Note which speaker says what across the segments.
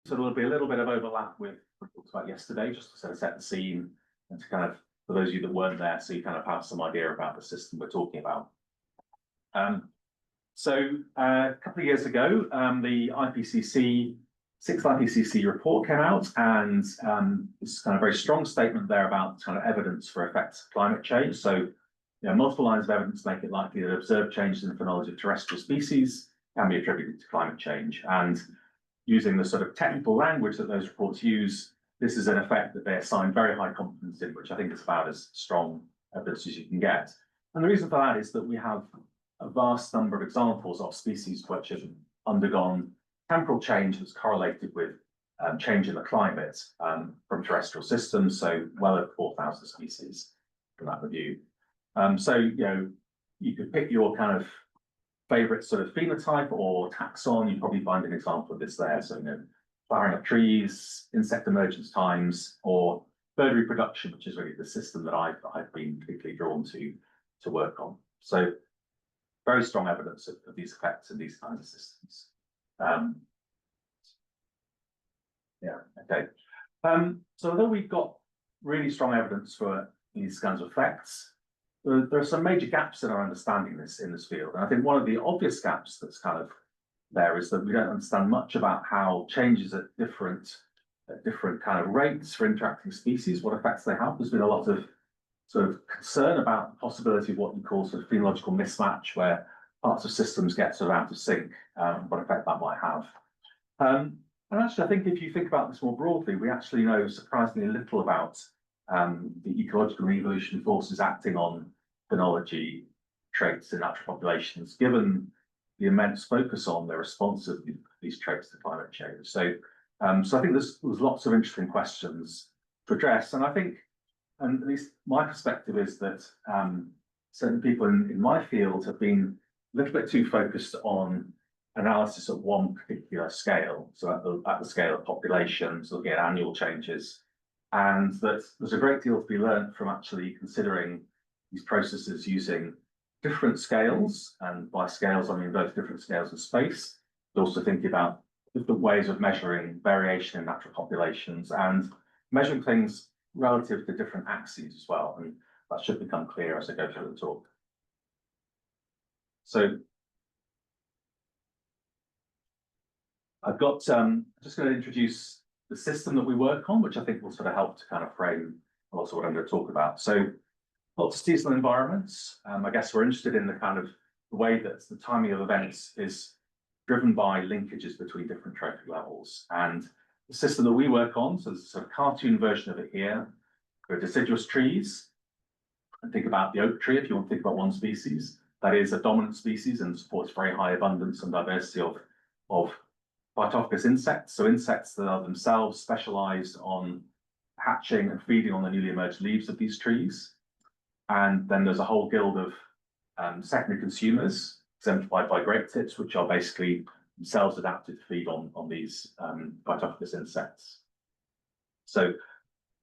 Speaker 1: so there'll be a little bit of overlap with what we talked about yesterday, just to sort of set the scene and to kind of, for those of you that weren't there, so you kind of have some idea about the system we're talking about. So a couple of years ago, the sixth IPCC report came out, and this kind of very strong statement there about kind of evidence for effects of climate change. So, multiple lines of evidence make it likely that observed changes in the phenology of terrestrial species can be attributed to climate change. And using the sort of technical language that those reports use, this is an effect that they assign very high confidence in, which I think is about as strong evidence as you can get. And the reason for that is that we have a vast number of examples of species which have undergone temporal change that's correlated with change in the climate from terrestrial systems, so well over 4,000 species from that review. So, you could pick your kind of favorite sort of phenotype or taxon. You probably find an example of this there. So, flowering of trees, insect emergence times, or bird reproduction, which is really the system that I've been particularly drawn to work on. So, very strong evidence of these effects in these kinds of systems. So although we've got really strong evidence for these kinds of effects, there are some major gaps in our understanding in this field. And I think one of the obvious gaps that's kind of there is that we don't understand much about how changes at different kind of rates for interacting species, what effects they have. There's been a lot of sort of concern about the possibility of what you call sort of phenological mismatch, where parts of systems get sort of out of sync, what effect that might have. And actually, I think if you think about this more broadly, we actually know surprisingly little about the ecological and evolutionary forces acting on phenology traits in natural populations, given the immense focus on the response of these traits to climate change. So I think there's lots of interesting questions to address. And I think, and at least my perspective is that certain people in my field have been a little bit too focused on analysis at one particular scale, so at the scale of populations, looking at annual changes, and that there's a great deal to be learned from actually considering these processes using different scales, and by scales I mean both different scales of space, but also thinking about different ways of measuring variation in natural populations and measuring things relative to different axes as well, and that should become clear as I go through the talk. So I've got, I'm just going to introduce the system that we work on, which I think will sort of help to kind of frame also what I'm going to talk about. So lots of seasonal environments. I guess we're interested in the kind of the way that the timing of events is driven by linkages between different trophic levels. And the system that we work on, so there's a sort of cartoon version of it here, for deciduous trees. And think about the oak tree if you want to think about one species. That is a dominant species and supports very high abundance and diversity of phytophagous insects, so insects that are themselves specialized on hatching and feeding on the newly emerged leaves of these trees. And then there's a whole guild of secondary consumers, exemplified by great tits, which are basically themselves adapted to feed on these phytophagous insects. So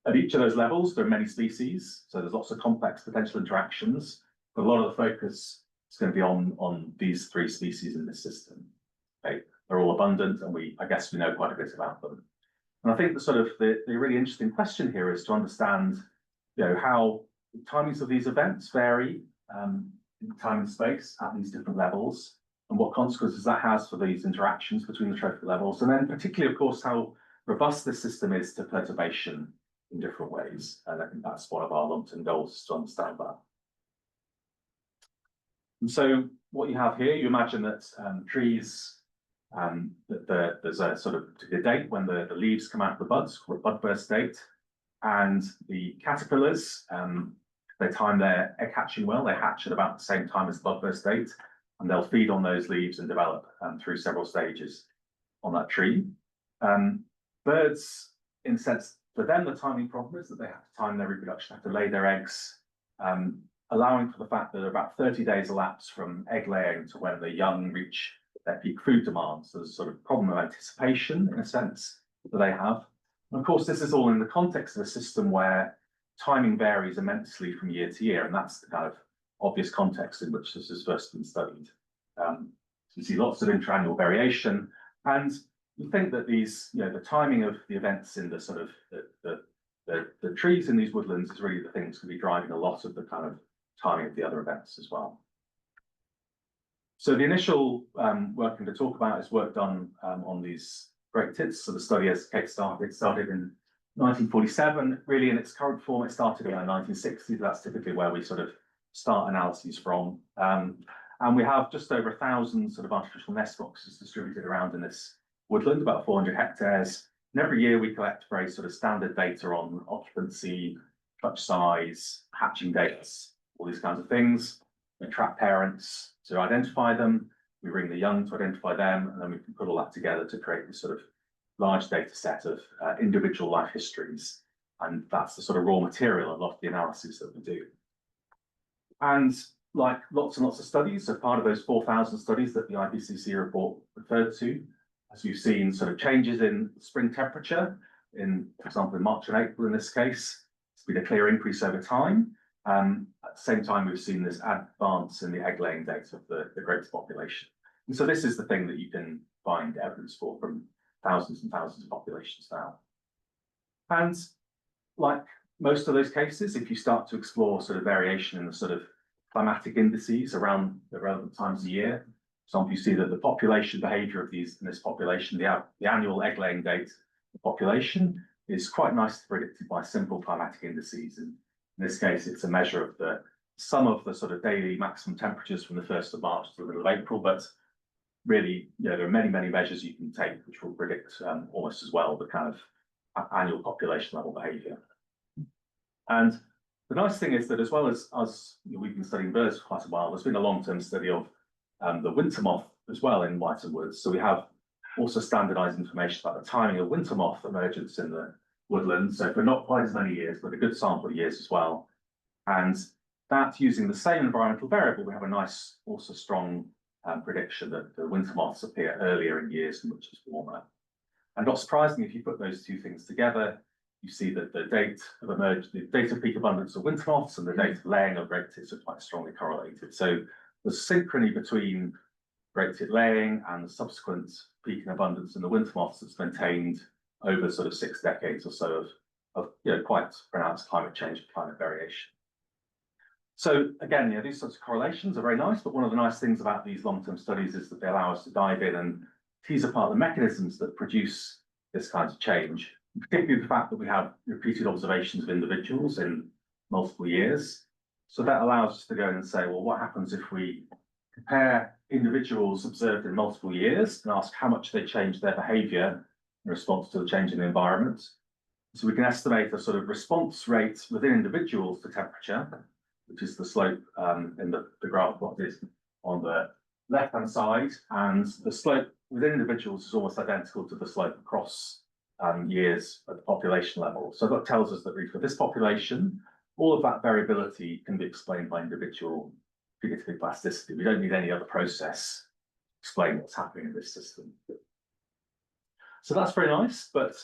Speaker 1: at each of those levels, there are many species, so there's lots of complex potential interactions, but a lot of the focus is going to be on these three species in this system. Okay. They're all abundant, and I guess we know quite a bit about them. And I think the really interesting question here is to understand, how the timings of these events vary in time and space at these different levels, and what consequences that has for these interactions between the trophic levels, and then particularly, of course, how robust this system is to perturbation in different ways. And I think that's one of our long-term goals, is to understand that. And so what you have here, you imagine that trees, there's a sort of particular date when the leaves come out of the buds, called bud burst date, and the caterpillars, they time their egg hatching well. They hatch at about the same time as the bud burst date, and they'll feed on those leaves and develop through several stages on that tree. Birds, in a sense, for them, the timing problem is that they have to time their reproduction, have to lay their eggs, allowing for the fact that about 30 days elapse from egg laying to when the young reach their peak food demands. So there's a sort of problem of anticipation, in a sense, that they have. And of course, this is all in the context of a system where timing varies immensely from year to year, and that's the kind of obvious context in which this has first been studied. So you see lots of interannual variation, and you think that these, the timing of the events in the sort of the trees in these woodlands is really the thing that's going to be driving a lot of the kind of timing of the other events as well. So the initial work I'm going to talk about is work done on these Great Tits. So the study, as Kate started in 1947. Really, in its current form, it started in the 1960s. That's typically where we sort of start analyses from. And we have just over 1,000 sort of artificial nest boxes distributed around in this woodland, about 400 hectares. And every year we collect very sort of standard data on occupancy, clutch size, hatching dates, all these kinds of things. We trap parents to identify them. We ring the young to identify them, and then we can put all that together to create this sort of large data set of individual life histories. And that's the sort of raw material of a lot of the analysis that we do. And like lots and lots of studies, so part of those 4,000 studies that the IPCC report referred to, as you've seen, sort of changes in spring temperature, for example, in March and April in this case, it's been a clear increase over time. At the same time, we've seen this advance in the egg-laying date of the Great population. And so this is the thing that you can find evidence for from thousands and thousands of populations now. And like most of those cases, if you start to explore sort of variation in the sort of climatic indices around the relevant times of year, for example, you see that the population behavior of in this population, the annual egg-laying date of the population is quite nicely predicted by simple climatic indices. And in this case, it's a measure of the sum of the sort of daily maximum temperatures from the 1st of March to the middle of April. But really, there are many, many measures you can take which will predict almost as well the kind of annual population level behavior. And the nice thing is that as well as us, we've been studying birds for quite a while, there's been a long-term study of the winter moth as well in Wytham Woods. So we have also standardized information about the timing of winter moth emergence in the woodland. So for not quite as many years, but a good sample of years as well. And that, using the same environmental variable, we have a nice, also strong prediction that the winter moths appear earlier in years in which it's warmer. And not surprisingly, if you put those two things together, you see that the date of peak abundance of winter moths and the date of laying of great tits are quite strongly correlated. So the synchrony between great tit laying and the subsequent peak in abundance in the winter moths that's maintained over sort of 6 decades or so of quite pronounced climate change and climate variation. So again, these sorts of correlations are very nice, but one of the nice things about these long-term studies is that they allow us to dive in and tease apart the mechanisms that produce this kind of change, particularly the fact that we have repeated observations of individuals in multiple years. So that allows us to go in and say, well, what happens if we compare individuals observed in multiple years and ask how much they change their behavior in response to the change in the environment? So we can estimate a sort of response rate within individuals to temperature, which is the slope in the graph plotted on the left-hand side. And the slope within individuals is almost identical to the slope across years at the population level. So that tells us that for this population, all of that variability can be explained by individual phenotypic plasticity. We don't need any other process to explain what's happening in this system. So that's very nice, but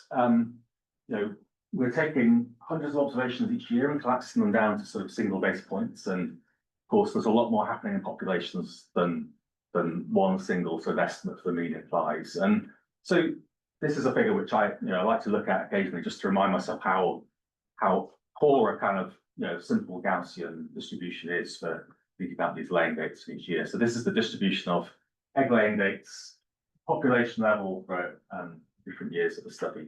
Speaker 1: we're taking hundreds of observations each year and collapsing them down to sort of single data points. And of course, there's a lot more happening in populations than one single sort of estimate for the mean implies. And so this is a figure which I like to look at occasionally just to remind myself how poor a kind of simple Gaussian distribution is for thinking about these laying dates each year. So this is the distribution of egg laying dates, population level for different years of the study.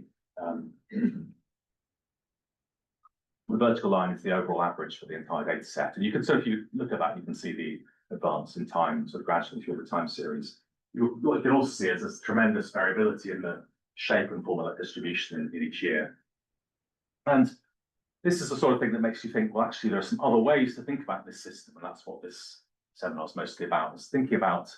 Speaker 1: The vertical line is the overall average for the entire data set. And if you look at that, you can see the advance in time sort of gradually through the time series. What you can also see is there's tremendous variability in the shape and form of that distribution in each year. And this is the sort of thing that makes you think, well, actually, there are some other ways to think about this system. And that's what this seminar is mostly about, is thinking about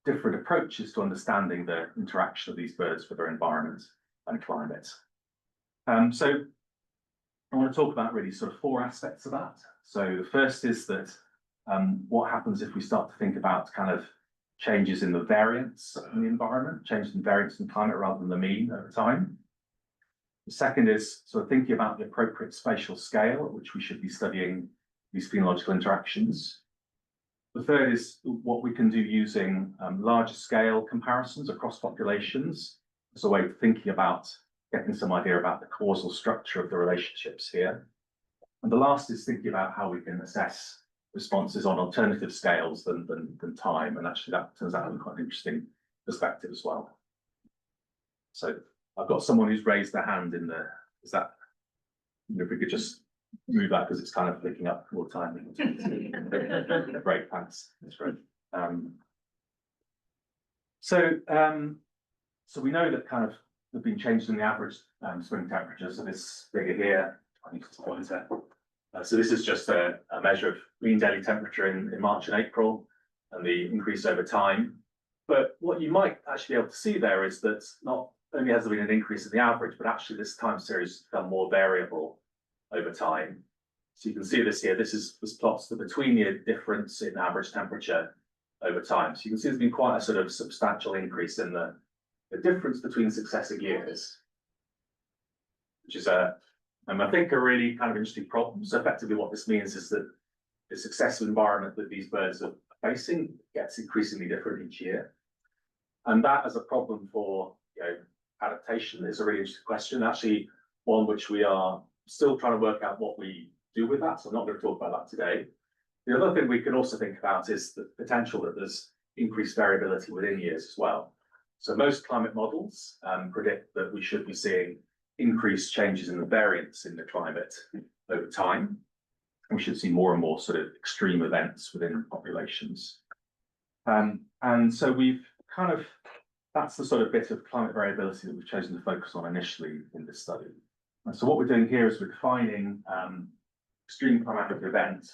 Speaker 1: different approaches to understanding the interaction of these birds with their environment and climate. So I want to talk about really sort of 4 aspects of that. So the first is that what happens if we start to think about kind of changes in the variance in the environment, changes in variance in climate rather than the mean over time. The second is sort of thinking about the appropriate spatial scale at which we should be studying these phenological interactions. The third is what we can do using larger scale comparisons across populations as a way of thinking about getting some idea about the causal structure of the relationships here. And the last is thinking about how we can assess responses on alternative scales than time. And actually that turns out to be quite an interesting perspective as well. So I've got someone who's raised their hand in the, is that, if we could just move that because it's kind of picking up more time. Great, thanks. That's great. So we know that kind of there've been changes in the average spring temperature. So this figure here, I need to point it. So this is just a measure of mean daily temperature in March and April and the increase over time. But what you might actually be able to see there is that not only has there been an increase in the average, but actually this time series has become more variable over time. So you can see this here. This plots the between-year difference in average temperature over time. So you can see there's been quite a sort of substantial increase in the difference between successive years, which is I think a really kind of interesting problem. So effectively what this means is that the successive environment that these birds are facing gets increasingly different each year. And that as a problem for adaptation is a really interesting question, actually one which we are still trying to work out what we do with that. So I'm not going to talk about that today. The other thing we can also think about is the potential that there's increased variability within years as well. So most climate models predict that we should be seeing increased changes in the variance in the climate over time. And we should see more and more sort of extreme events within populations. And so we've kind of, that's the sort of bit of climate variability that we've chosen to focus on initially in this study. And so what we're doing here is we're defining extreme climatic event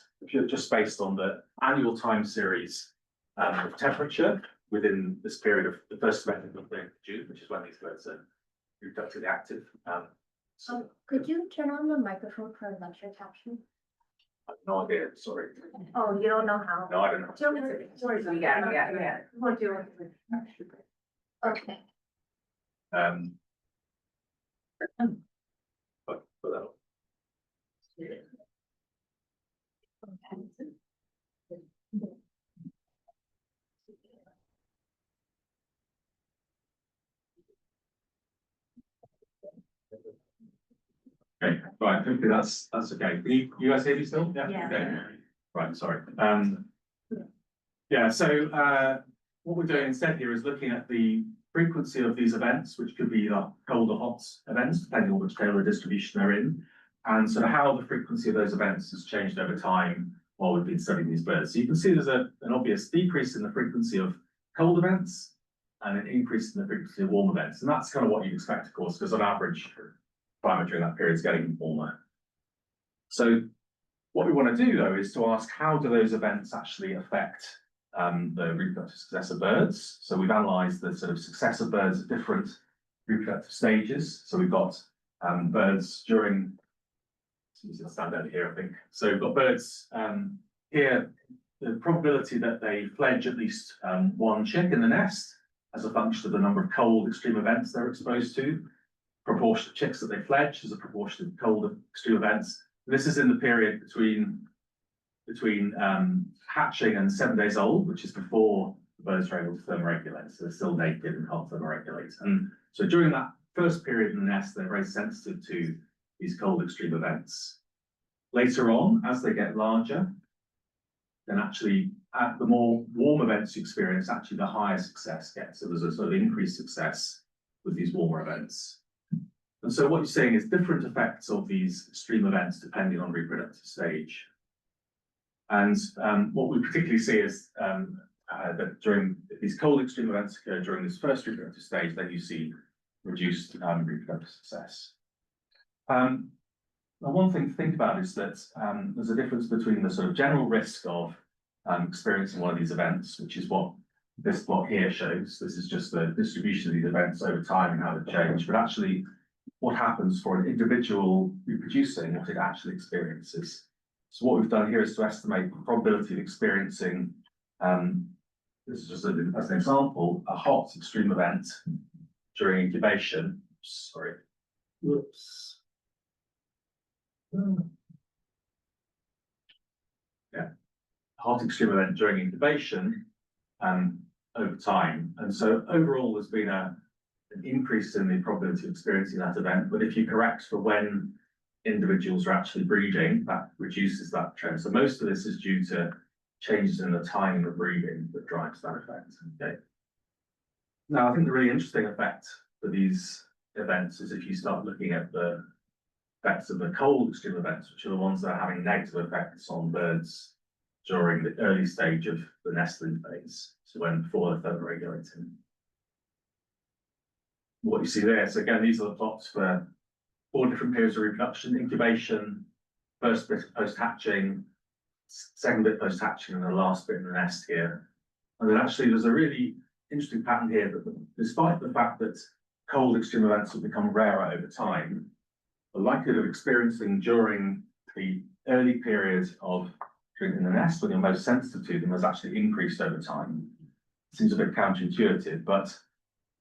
Speaker 1: just based on the annual time series of temperature within this period of the first event of June, which is when these birds are reproductively active.
Speaker 2: So could you turn on the microphone for lecture caption?
Speaker 1: I have no idea, sorry.
Speaker 2: Oh, you don't know how?
Speaker 1: No, I don't know.
Speaker 2: Yeah. We'll do it. Okay.
Speaker 1: Put that up. Okay, right, hopefully that's okay. Can you guys hear me still?
Speaker 2: Yeah.
Speaker 1: Okay. Right, sorry. Yeah, so what we're doing instead here is looking at the frequency of these events, which could be either cold or hot events, depending on which tailor distribution they're in, and sort of how the frequency of those events has changed over time while we've been studying these birds. So you can see there's an obvious decrease in the frequency of cold events and an increase in the frequency of warm events. And that's kind of what you'd expect, of course, because on average, climate during that period is getting warmer. So what we want to do, though, is to ask how do those events actually affect the reproductive success of birds. So we've analysed the sort of success of birds at different reproductive stages. So we've got birds during, I'll stand over here, I think. So we've got birds here, the probability that they fledge at least one chick in the nest as a function of the number of cold extreme events they're exposed to, proportion of chicks that they fledge as a proportion of cold extreme events. And this is in the period between hatching and 7 days old, which is before the birds are able to thermoregulate. So they're still naked and can't thermoregulate. And so during that first period in the nest, they're very sensitive to these cold extreme events. Later on, as they get larger, then actually the more warm events you experience, actually the higher success gets. So there's a sort of increased success with these warmer events. And so what you're seeing is different effects of these extreme events depending on reproductive stage. And what we particularly see is that during these cold extreme events occur during this first reproductive stage, then you see reduced reproductive success. Now, one thing to think about is that there's a difference between the sort of general risk of experiencing one of these events, which is what this plot here shows. This is just the distribution of these events over time and how they change, but actually what happens for an individual reproducing, what it actually experiences. So what we've done here is to estimate the probability of experiencing, this is just as an example, a hot extreme event during incubation. Sorry. Whoops. Yeah, hot extreme event during incubation over time. And so overall, there's been a an increase in the probability of experiencing that event, but if you correct for when individuals are actually breeding, that reduces that trend. So most of this is due to changes in the timing of breeding that drives that effect. Okay. Now, I think the really interesting effect for these events is if you start looking at the effects of the cold extreme events, which are the ones that are having negative effects on birds during the early stage of the nestling phase, so when before they're thermoregulating. What you see there, so again, these are the plots for 4 different periods of reproduction: incubation, first bit post-hatching, second bit post-hatching, and the last bit in the nest here. And then actually there's a really interesting pattern here that despite the fact that cold extreme events have become rarer over time, the likelihood of experiencing during the early period of in the nest when you're most sensitive to them has actually increased over time. It seems a bit counterintuitive, but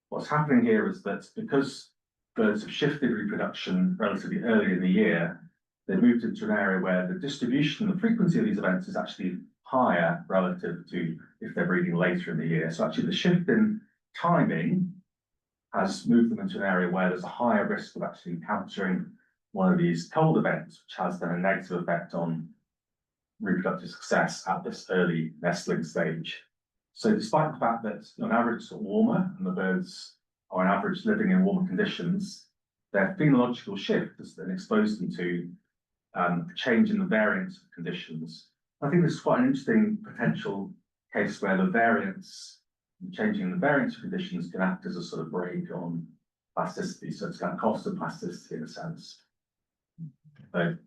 Speaker 1: what's happening here is that because birds have shifted reproduction relatively early in the year, they've moved into an area where the distribution, the frequency of these events is actually higher relative to if they're breeding later in the year. So actually the shift in timing has moved them into an area where there's a higher risk of actually encountering one of these cold events, which has then a negative effect on reproductive success at this early nestling stage. So despite the fact that on average it's warmer and the birds are on average living in warmer conditions, their phenological shift has then exposed them to a change in the variance of conditions. I think this is quite an interesting potential case where the variance, changing the variance of conditions can act as a sort of brake on plasticity. So it's kind of cost of plasticity in a sense. So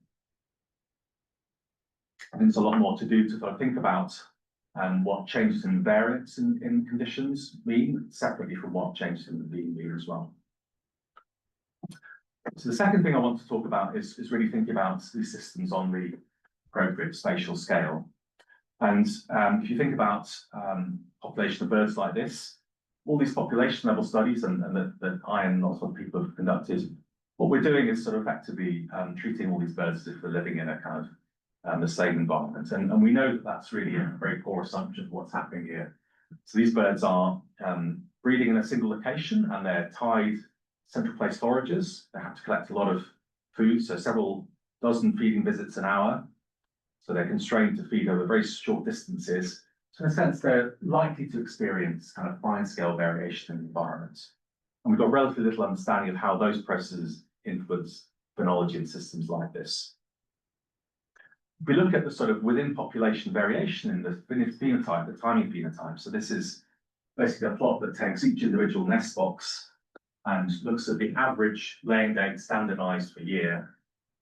Speaker 1: I think there's a lot more to do to think about what changes in variance in conditions mean, separately from what changes in the mean mean as well. So the second thing I want to talk about is really thinking about these systems on the appropriate spatial scale. And if you think about population of birds like this, all these population level studies and that I and lots of people have conducted, what we're doing is sort of effectively treating all these birds as if they're living in a kind of the same environment. And we know that that's really a very poor assumption of what's happening here. So these birds are breeding in a single location and they're tied central place foragers. They have to collect a lot of food, so several dozen feeding visits an hour. So they're constrained to feed over very short distances. So in a sense, they're likely to experience kind of fine scale variation in the environment. And we've got relatively little understanding of how those processes influence phenology in systems like this. If we look at the sort of within population variation in the phenotype, the timing phenotype, so this is basically a plot that takes each individual nest box and looks at the average laying date standardized per year,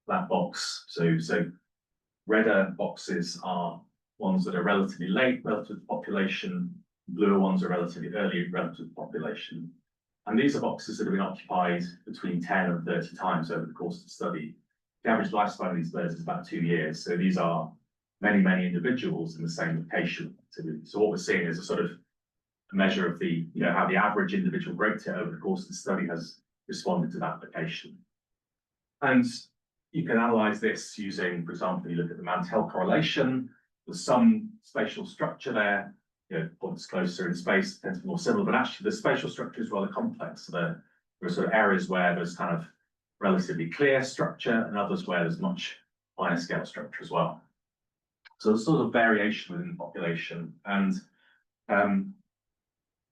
Speaker 1: that box. So redder boxes are ones that are relatively late relative to population, bluer ones are relatively early relative to population. And these are boxes that have been occupied between 10 and 30 times over the course of the study. The average lifespan of these birds is about 2 years. So these are many, many individuals in the same location. So what we're seeing is a sort of a measure of the, how the average individual great tit over the course of the study has responded to that location. And you can analyze this using, for example, you look at the Mantell correlation. There's some spatial structure there, points closer in space tends to be more similar, but actually the spatial structure is rather complex. So there are sort of areas where there's kind of relatively clear structure and others where there's much finer scale structure as well. So there's sort of variation within the population, and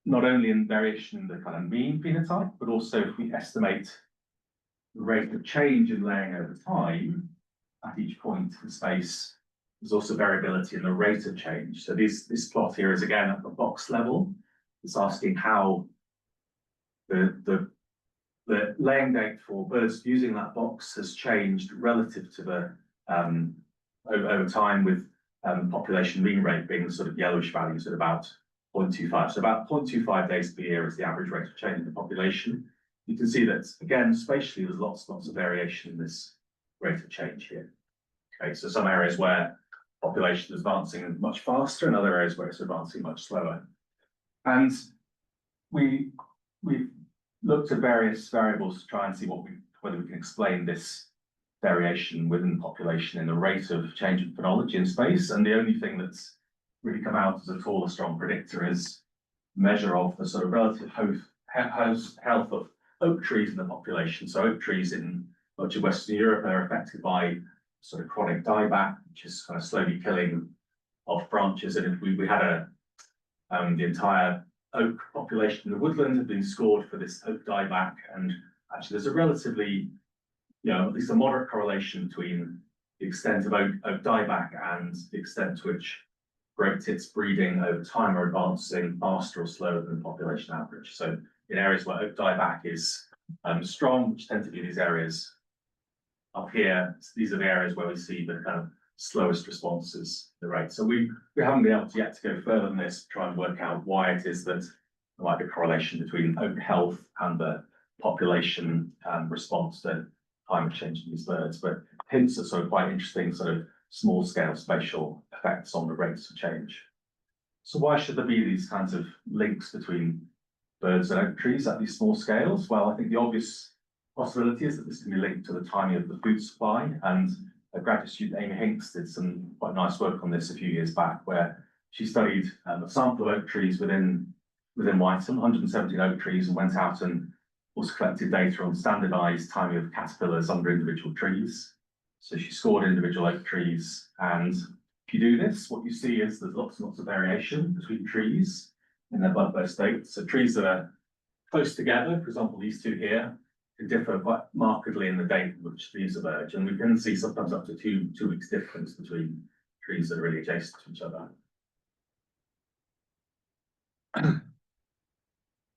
Speaker 1: not only in variation in the kind of mean phenotype, but also if we estimate the rate of change in laying over time at each point in space, there's also variability in the rate of change. So this plot here is again at the box level. It's asking how the laying date for birds using that box has changed relative to the over time, with population mean rate being the sort of yellowish values at about 0.25. So about 0.25 days per year is the average rate of change in the population. You can see that again spatially there's lots of variation in this rate of change here. Okay, so some areas where population is advancing much faster and other areas where it's advancing much slower. And we've looked at various variables to try and see whether we can explain this variation within the population in the rate of change in phenology in space. And the only thing that's really come out as a tall or strong predictor is measure of the sort of relative health of oak trees in the population. So oak trees in much of Western Europe are affected by sort of chronic dieback, which is kind of slowly killing off branches. And if we had the entire oak population in the woodland had been scored for this oak dieback, and actually there's a relatively, at least a moderate correlation between the extent of oak dieback and the extent to which great tits breeding over time are advancing faster or slower than the population average. So in areas where oak dieback is strong, which tend to be these areas up here, these are the areas where we see the kind of slowest responses to the rate. So we haven't been able to yet to go further than this, try and work out why it is that there might be a correlation between oak health and the population response to climate change in these birds, but hints at sort of quite interesting sort of small scale spatial effects on the rates of change. So why should there be these kinds of links between birds and oak trees at these small scales? Well, I think the obvious possibility is that this can be linked to the timing of the food supply, and a graduate student, Amy Hinks, did some quite nice work on this a few years back, where she studied a sample of oak trees within Wytham, 117 oak trees, and went out and also collected data on standardized timing of caterpillars under individual trees. So she scored individual oak trees, and if you do this, what you see is there's lots and lots of variation between trees in their budburst state. So trees that are close together, for example, these two here, can differ quite markedly in the date in which leaves emerge, and we can see sometimes up to two weeks difference between trees that are really adjacent to each other.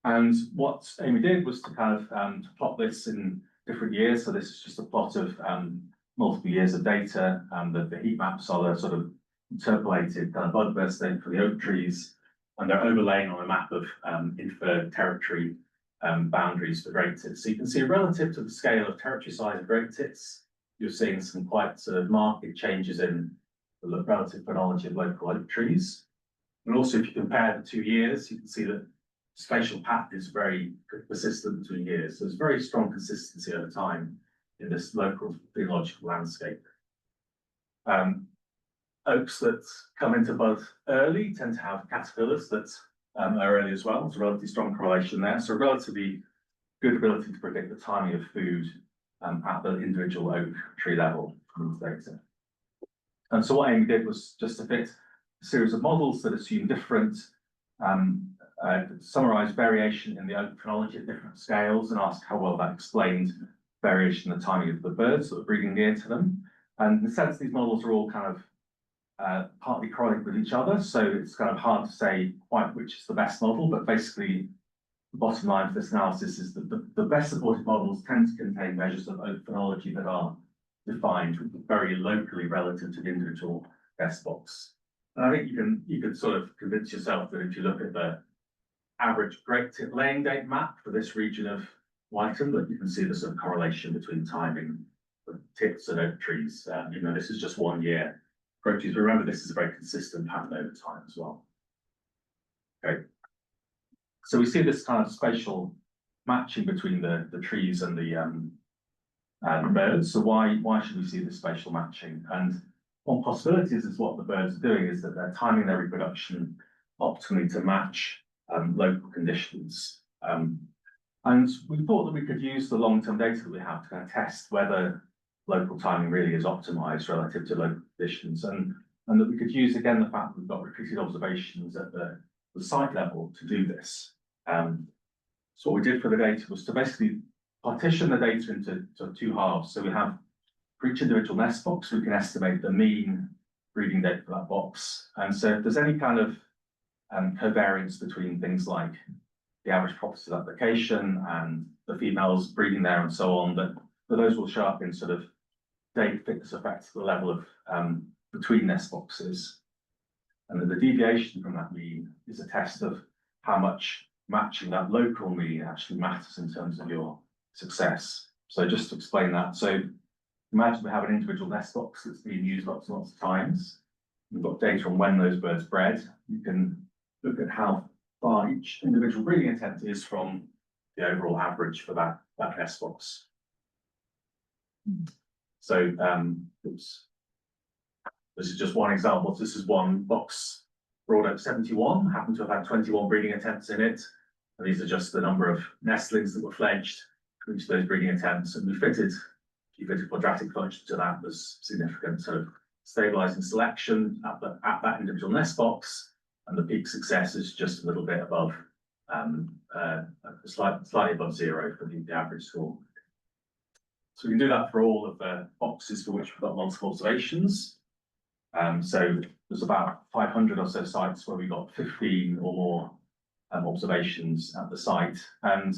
Speaker 1: And what Amy did was to kind of to plot this in different years. So this is just a plot of multiple years of data. The heat maps are the sort of interpolated kind of budburst state for the oak trees, and they're overlain on a map of inferred territory boundaries for great tits. So you can see relative to the scale of territory size of great tits, you're seeing some quite sort of marked changes in the relative phenology of local oak trees. And also, if you compare the 2 years, you can see that spatial pattern is very persistent between years. So there's very strong consistency over time in this local phenological landscape. Oaks that come into bud early tend to have caterpillars that are early as well. There's a relatively strong correlation there. So a relatively good ability to predict the timing of food at the individual oak tree level from this data. And so what Amy did was just to fit a series of models that assume different summarize variation in the oak phenology at different scales, and ask how well that explained variation in the timing of the birds that were breeding near to them. And in a sense, these models are all kind of partly correlated with each other, so it's kind of hard to say quite which is the best model, but basically the bottom line for this analysis is that the best supported models tend to contain measures of oak phenology that are defined very locally relative to the individual nest box. And I think you can sort of convince yourself that if you look at the average great tit laying date map for this region of Wytham, that you can see the sort of correlation between timing of tits and oak trees. This is just 1 year. Great trees, but remember this is a very consistent pattern over time as well. Okay, so we see this kind of spatial matching between the trees and the birds. So why should we see this spatial matching? And one possibility is what the birds are doing is that they're timing their reproduction optimally to match local conditions. And we thought that we could use the long-term data that we have to kind of test whether local timing really is optimized relative to local conditions, and that we could use again the fact that we've got repeated observations at the site level to do this. So what we did for the data was to basically partition the data into two halves. So we have for each individual nest box, we can estimate the mean breeding date for that box. And so if there's any kind of covariance between things like the average properties of application and the females breeding there and so on, that those will show up in sort of date fitness effects at the level of between nest boxes. And then the deviation from that mean is a test of how much matching that local mean actually matters in terms of your success. So just to explain that, so imagine we have an individual nest box that's been used lots and lots of times. We've got data on when those birds bred. You can look at how far each individual breeding attempt is from the overall average for that nest box. So oops. This is just one example. This is one box brought up 71, happened to have had 21 breeding attempts in it. And these are just the number of nestlings that were fledged for each of those breeding attempts. And we fitted quadratic function to that was significant sort of stabilizing selection at that individual nest box, and the peak success is just a little bit above, slightly above 0 for the average score. So we can do that for all of the boxes for which we've got multiple observations. So there's about 500 or so sites where we got 15 or more observations at the site. And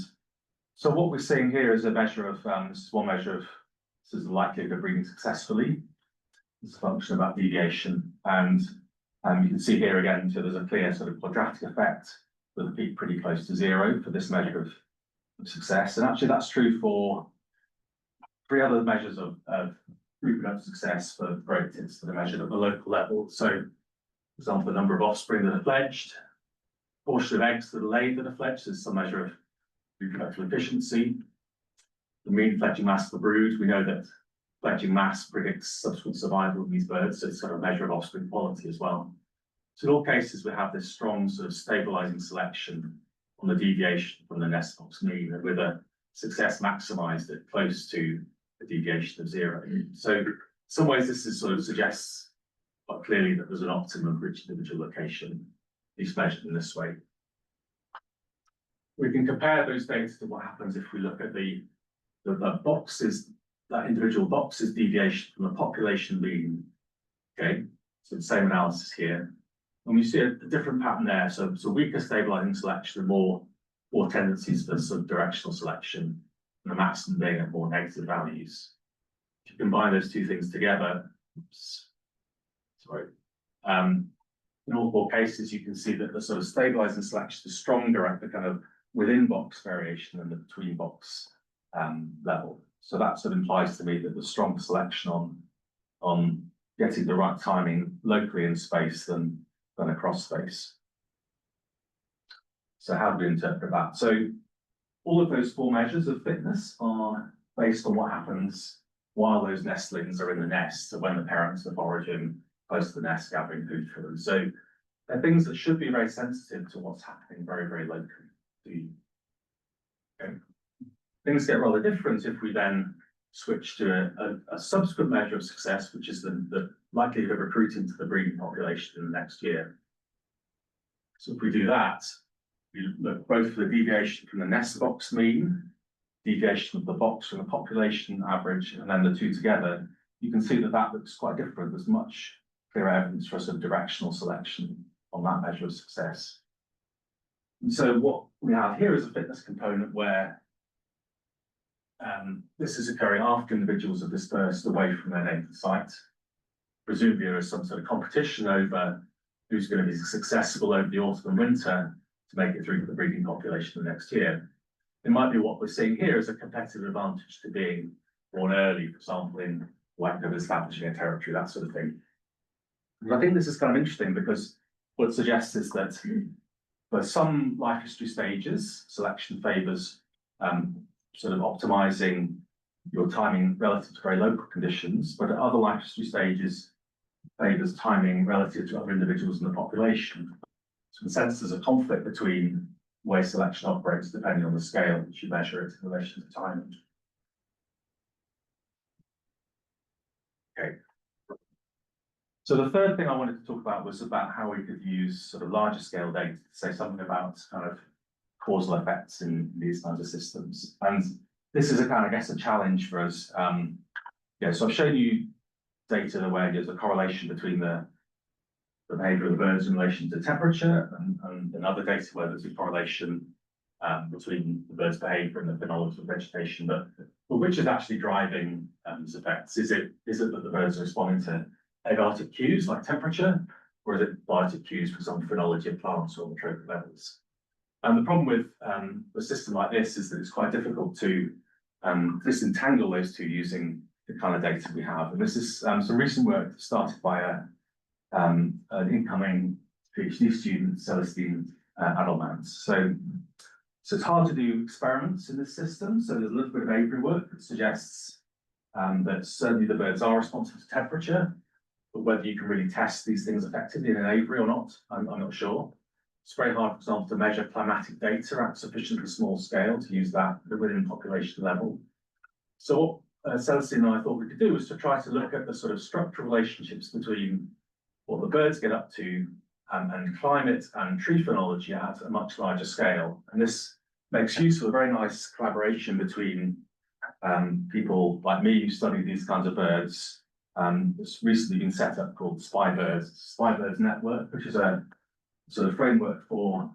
Speaker 1: so what we're seeing here is a measure of, this is one measure of, this is the likelihood of breeding successfully. It's a function about deviation. And you can see here again, so there's a clear sort of quadratic effect with a peak pretty close to 0 for this measure of success. And actually that's true for 3 other measures of reproductive success for great tits that are measured at the local level. So, for example, the number of offspring that are fledged, portion of eggs that are laid that are fledged is some measure of reproductive efficiency. The mean fledging mass of the brood, we know that fledging mass predicts subsequent survival of these birds, so it's sort of a measure of offspring quality as well. So in all cases, we have this strong sort of stabilizing selection on the deviation from the nest box mean, and with a success maximized at close to a deviation of 0. So in some ways, this is sort of suggests quite clearly that there's an optimum for each individual location, at least measured in this way. We can compare those data to what happens if we look at the boxes, that individual box's deviation from the population mean. Okay, so the same analysis here. And we see a different pattern there. So weaker stabilizing selection and more tendencies for sort of directional selection, and the maximum being at more negative values. If you combine those two things together, in all 4 cases, you can see that the sort of stabilizing selection is stronger at the kind of within box variation than the between box level. So that sort of implies to me that there's stronger selection on getting the right timing locally in space than across space. So how do we interpret that? So all of those 4 measures of fitness are based on what happens while those nestlings are in the nest, so when the parents are foraging close to the nest, gathering food for them. So they're things that should be very sensitive to what's happening very, very locally. Okay. Things get rather different if we then switch to a subsequent measure of success, which is the likelihood of recruiting to the breeding population in the next year. So if we do that, we look both for the deviation from the nest box mean, deviation of the box from the population average, and then the 2 together, you can see that that looks quite different. There's much clearer evidence for a sort of directional selection on that measure of success. And so what we have here is a fitness component where this is occurring after individuals have dispersed away from their native site. Presumably there is some sort of competition over who's going to be successful over the autumn and winter to make it through to the breeding population the next year. It might be what we're seeing here as a competitive advantage to being born early, for example, in likelihood of establishing a territory, that sort of thing. And I think this is kind of interesting because what it suggests is that for some life history stages, selection favours sort of optimizing your timing relative to very local conditions, but at other life history stages, favours timing relative to other individuals in the population. So in a sense, there's a conflict between the way selection operates depending on the scale in which you measure it in relation to timing. Okay. So the third thing I wanted to talk about was about how we could use sort of larger scale data to say something about kind of causal effects in these kinds of systems. And this is a kind of, I guess, a challenge for us. So I've shown you data where there's a correlation between the behavior of the birds in relation to temperature, and other data where there's a correlation between the bird's behavior and the phenological vegetation. But which is actually driving these effects? Is it that the birds are responding to abiotic cues like temperature, or is it biotic cues for some phenology of plants or trophic levels? And the problem with a system like this is that it's quite difficult to disentangle those two using the kind of data we have. And this is some recent work started by an incoming PhD student, Celestine Adelmans. So it's hard to do experiments in this system. So there's a little bit of aviary work that suggests that certainly the birds are responsive to temperature, but whether you can really test these things effectively in an aviary or not, I'm not sure. it's very hard, for example, to measure climatic data at sufficiently small scale to use that within population level. So what Celestine and I thought we could do was to try to look at the sort of structural relationships between what the birds get up to and climate and tree phenology at a much larger scale. And this makes use of a very nice collaboration between people like me who study these kinds of birds. It's recently been set up called Spy Birds Network, which is a sort of framework for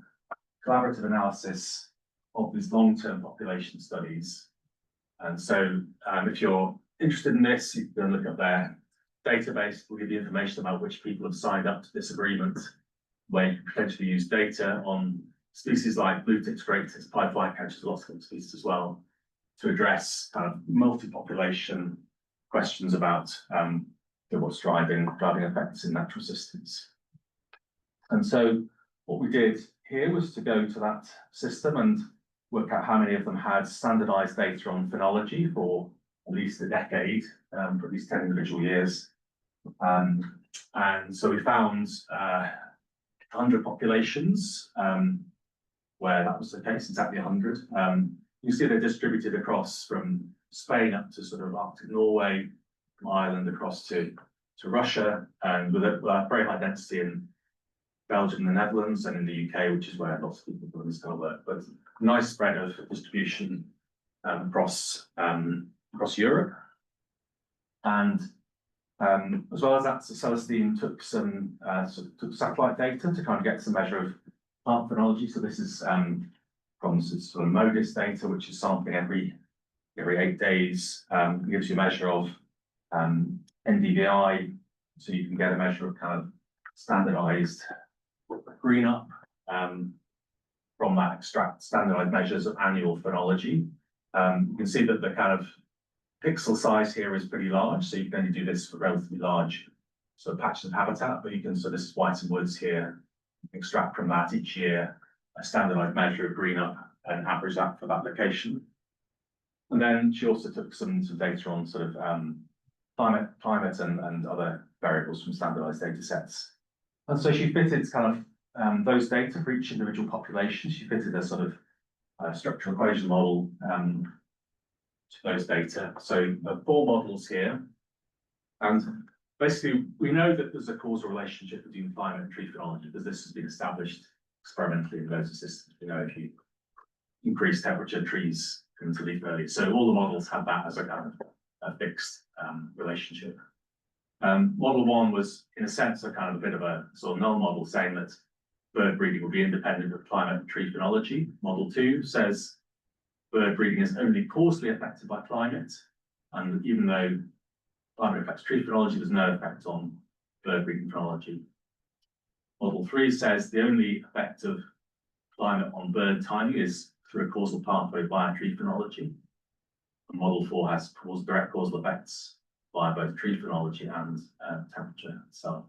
Speaker 1: collaborative analysis of these long-term population studies. And so if you're interested in this, you can look at their database. Will give you information about which people have signed up to this agreement, where you can potentially use data on species like blue tits, great tits, pied flycatchers, lots of other species as well, to address kind of multi-population questions about what's driving effects in natural systems. And so what we did here was to go to that system and work out how many of them had standardized data on phenology for at least a decade, for at least 10 individual years. And so we found 100 populations where that was the case, exactly 100. You see they're distributed across from Spain up to sort of Arctic Norway, from Ireland across to Russia, and with a very high density in Belgium, the Netherlands, and in the UK, which is where lots of people do this kind of work. But nice spread of distribution across Europe. And as well as that, so Celestine took some took satellite data to kind of get some measure of plant phenology. So this is from sort of MODIS data, which is sampling every 8 days. It gives you a measure of NDVI, so you can get a measure of kind of standardized green up from that extract standardized measures of annual phenology. You can see that the kind of pixel size here is pretty large, so you can only do this for relatively large sort of patches of habitat, but you can, so this is Wytham Woods here, extract from that each year a standardized measure of green up and average that for that location. And then she also took some data on sort of climate and other variables from standardized data sets. And so she fitted kind of those data for each individual population. She fitted a sort of structural equation model to those data. So the 4 models here. And basically, we know that there's a causal relationship between climate and tree phenology because this has been established experimentally in loads of systems. We know if you increase temperature, trees come to leaf early. So all the models had that as a kind of a fixed relationship. Model 1 was, in a sense, a kind of a bit of a sort of null model saying that bird breeding will be independent of climate and tree phenology. Model 2 says bird breeding is only causally affected by climate, and even though climate affects tree phenology, there's no effect on bird breeding phenology. Model 3 says the only effect of climate on bird timing is through a causal pathway via tree phenology. And Model 4 has direct causal effects via both tree phenology and temperature itself.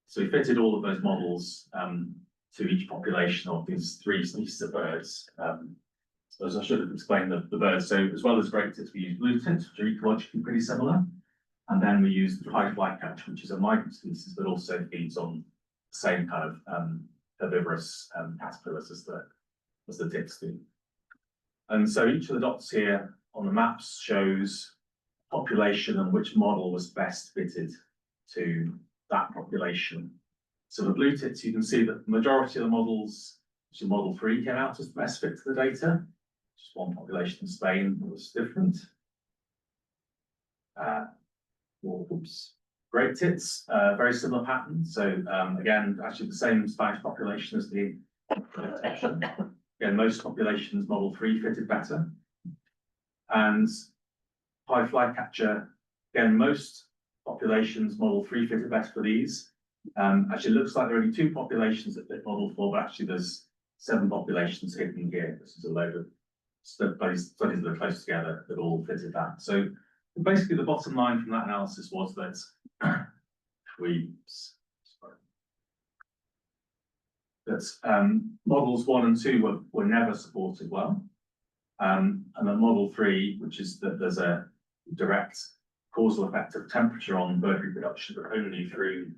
Speaker 1: So we fitted all of those models to each population of these 3 species of birds. So as I should have explained the birds, so as well as great tits, we use blue tits, which are ecologically pretty similar. And then we use the pied flycatcher, which is a migrant species, but also feeds on the same kind of herbivorous caterpillars as the tits do. And so each of the dots here on the maps shows population and which model was best fitted to that population. So the blue tits, you can see that the majority of the models, which is model 3, came out as the best fit to the data. Just one population in Spain was different. Great tits, very similar pattern. So again, actually the same Spanish population as the adaptation. Again, most populations model 3 fitted better. And pied flycatcher, again, most populations model 3 fitted better for these. Actually, it looks like there are only 2 populations that fit model 4, but actually there's 7 populations hidden here. This is a load of studies that are close together that all fitted that. So basically, the bottom line from that analysis was that models 1 and 2 were never supported well. And then model 3, which is that there's a direct causal effect of temperature on bird reproduction, but only through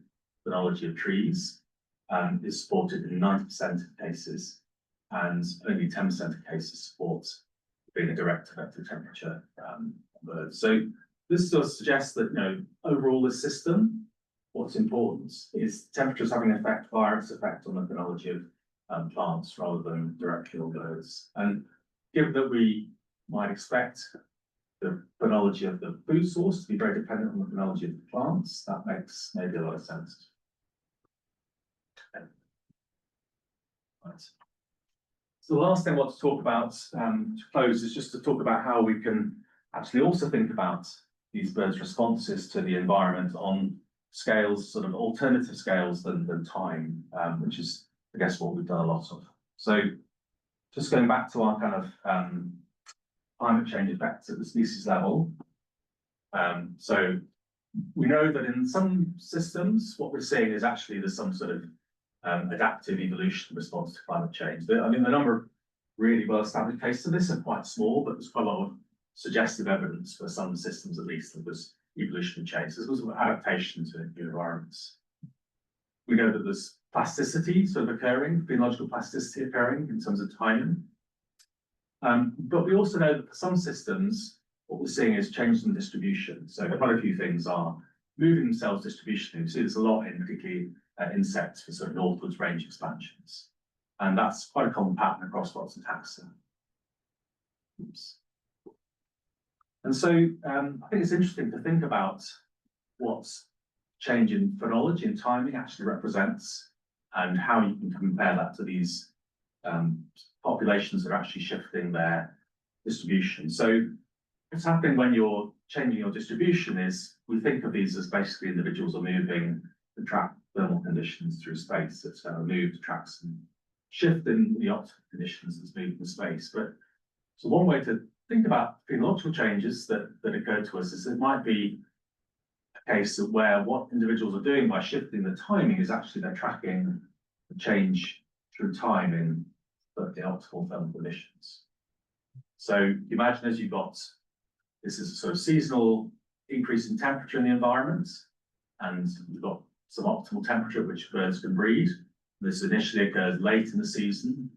Speaker 1: phenology of trees. is supported in 90% of cases, and only 10% of cases support being a direct effective temperature on birds. So this does suggest that, overall the system, what's important is temperatures having an effect via its effect on the phenology of plants rather than directly on birds. And given that we might expect the phenology of the food source to be very dependent on the phenology of the plants, that makes maybe a lot of sense. Right. So the last thing I want to talk about to close is just to talk about how we can actually also think about these birds' responses to the environment on scales, sort of alternative scales than time, which is, I guess, what we've done a lot of. So just going back to our kind of climate change effects at the species level. So we know that in some systems, what we're seeing is actually there's some sort of adaptive evolution response to climate change. I mean, the number of really well-established cases of this are quite small, but there's quite a lot of suggestive evidence for some systems, at least, that was evolutionary change. This was adaptation to new environments. We know that there's plasticity sort of occurring, phenological plasticity occurring in terms of timing. But we also know that for some systems, what we're seeing is changes in distribution. So quite a few things are moving themselves distribution. You see this a lot in particularly insects for sort of northwards range expansions. And that's quite a common pattern across lots of taxa. Oops. And so I think it's interesting to think about what change in phenology and timing actually represents and how you can compare that to these populations that are actually shifting their distribution. So what's happening when you're changing your distribution is we think of these as basically individuals are moving to track thermal conditions through space. It's going to move to track some shift in the optical conditions that's moving in space. But so one way to think about phenological changes that occur to us is it might be a case of where what individuals are doing by shifting the timing is actually they're tracking the change through time in the optimal thermal conditions. So imagine as you've got, this is a sort of seasonal increase in temperature in the environment, and you've got some optimal temperature at which birds can breed. This initially occurs late in the season,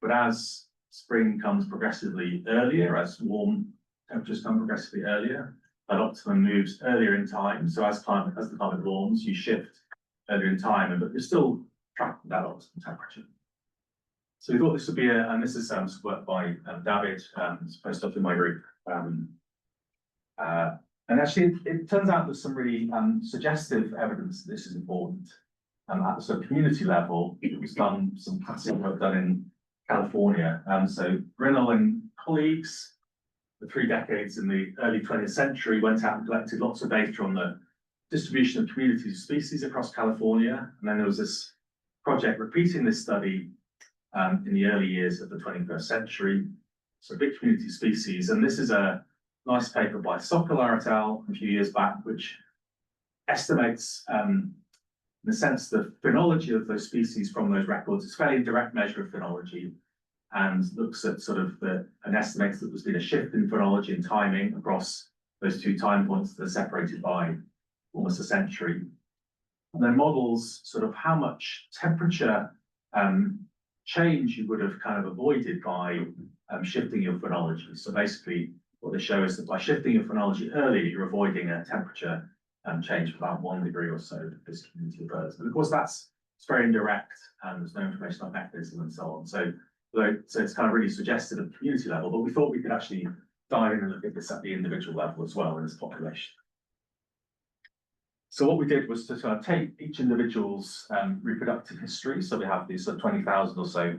Speaker 1: but as spring comes progressively earlier, as warm temperatures come progressively earlier, that optimum moves earlier in time. So as the climate warms, you shift earlier in time, but you're still tracking that optimum temperature. So we thought this would be and this is some work by David, postdoc in my group. And actually, it turns out there's some really suggestive evidence that this is important. At the sort of community level, it was done some classic work done in California. So Grinnell and colleagues, for 3 decades in the early 20th century, went out and collected lots of data on the distribution of communities of species across California. And then there was this project repeating this study in the early years of the 21st century. So big community species. And this is a nice paper by Sokolar et al. A few years back, which estimates, in a sense, the phenology of those species from those records. It's a fairly direct measure of phenology and looks at sort of and estimates that there's been a shift in phenology and timing across those 2 time points that are separated by almost a century. And then models sort of how much temperature change you would have kind of avoided by shifting your phenology. So basically, what they show is that by shifting your phenology early, you're avoiding a temperature change of about 1 degree or so for this community of birds. And of course, it's very indirect, and there's no information on mechanism and so on. So it's kind of really suggested at the community level, but we thought we could actually dive in and look at this at the individual level as well in this population. So what we did was to sort of take each individual's reproductive history. So we have these sort of 20,000 or so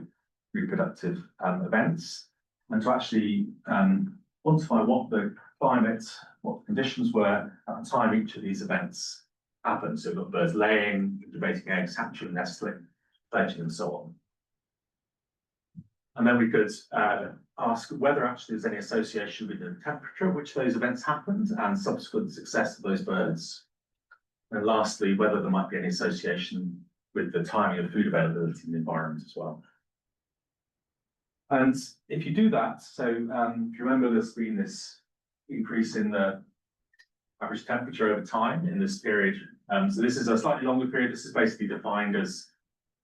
Speaker 1: reproductive events, and to actually quantify what the climate, what the conditions were at the time each of these events happened. So we've got birds laying, incubating eggs, hatching, nestling, fledging, and so on. And then we could ask whether actually there's any association with the temperature at which those events happened and subsequent success of those birds. And lastly, whether there might be any association with the timing of food availability in the environment as well. And if you do that, so if you remember, there's been this increase in the average temperature over time in this period. So this is a slightly longer period. This is basically defined as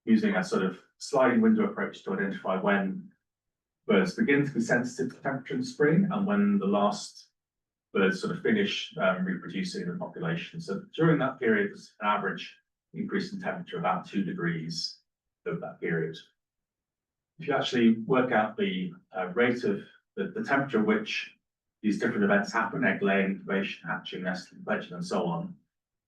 Speaker 1: using a sort of sliding window approach to identify when birds begin to be sensitive to temperature in spring and when the last birds sort of finish reproducing in the population. So during that period, there's an average increase in temperature about 2 degrees over that period. If you actually work out the rate of the temperature at which these different events happen, egg laying, incubation, hatching, nesting, fledging, and so on,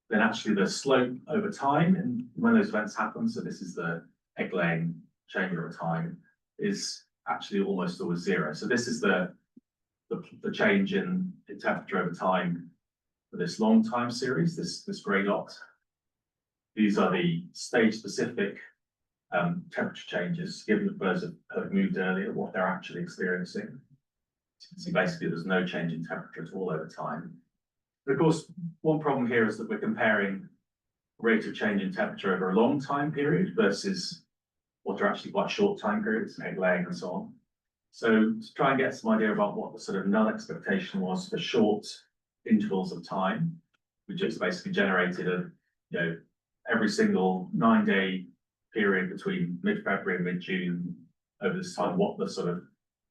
Speaker 1: then actually the slope over time and when those events happen, so this is the egg laying change over time, is actually almost always 0. So this is the change in temperature over time for this long time series, this grey dot. These are the stage specific temperature changes, given that birds have moved earlier, what they're actually experiencing. So you can see basically there's no change in temperature at all over time. But of course, one problem here is that we're comparing rate of change in temperature over a long time period versus what are actually quite short time periods, egg laying and so on. So to try and get some idea about what the sort of null expectation was for short intervals of time, we just basically generated every single 9-day period between mid-February and mid-June over this time, what the sort of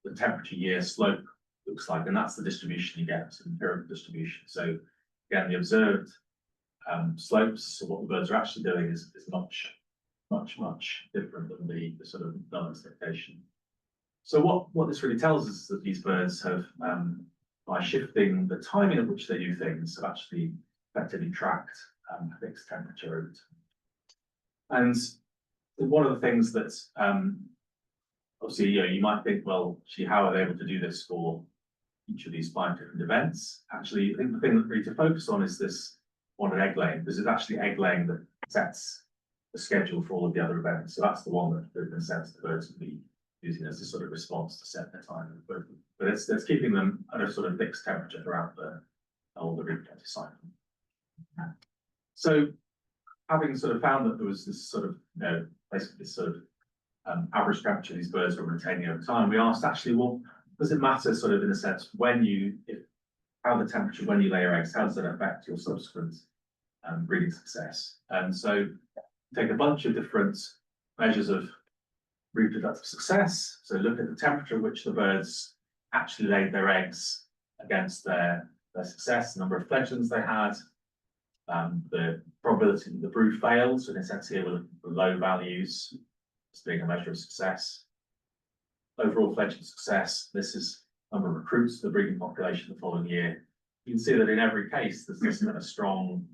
Speaker 1: the temperature year slope looks like, and that's the distribution you get, so empirical distribution. So again, the observed slopes, so what the birds are actually doing is much different than the sort of null expectation. So what this really tells us is that these birds have, by shifting the timing at which they do things, have actually effectively tracked a fixed temperature over time. And one of the things that obviously you might think, well, gee, how are they able to do this for each of these 5 different events? Actually, I think the thing that we need to focus on is this one at egg laying, because it's actually egg laying that sets the schedule for all of the other events. So that's the one that in a sense the birds will be using as a sort of response to set their time. But it's keeping them at a sort of fixed temperature throughout the whole reproductive cycle. So having sort of found that there was this sort of, basically this sort of average temperature these birds were maintaining over time, we asked actually, well, does it matter sort of in a sense how the temperature when you lay your eggs, how does that affect your subsequent breeding success? And so take a bunch of different measures of reproductive success. So look at the temperature at which the birds actually laid their eggs against their success, the number of fledglings they had, the probability that the brood failed. So in a sense here, we're looking for low values as being a measure of success. Overall fledgling success, this is number of recruits to the breeding population the following year. You can see that in every case, there's this kind of strong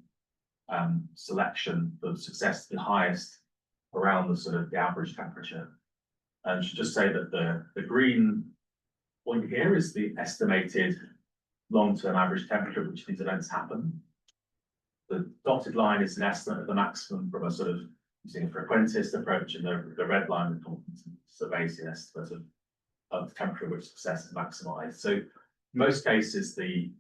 Speaker 1: selection of success to the highest around the sort of the average temperature. And I should just say that the green point here is the estimated long-term average temperature at which these events happen. The dotted line is an estimate of the maximum from a sort of using a frequentist approach, and the red line the confidence surveys an estimate of the temperature at which success is maximized. So in most cases, the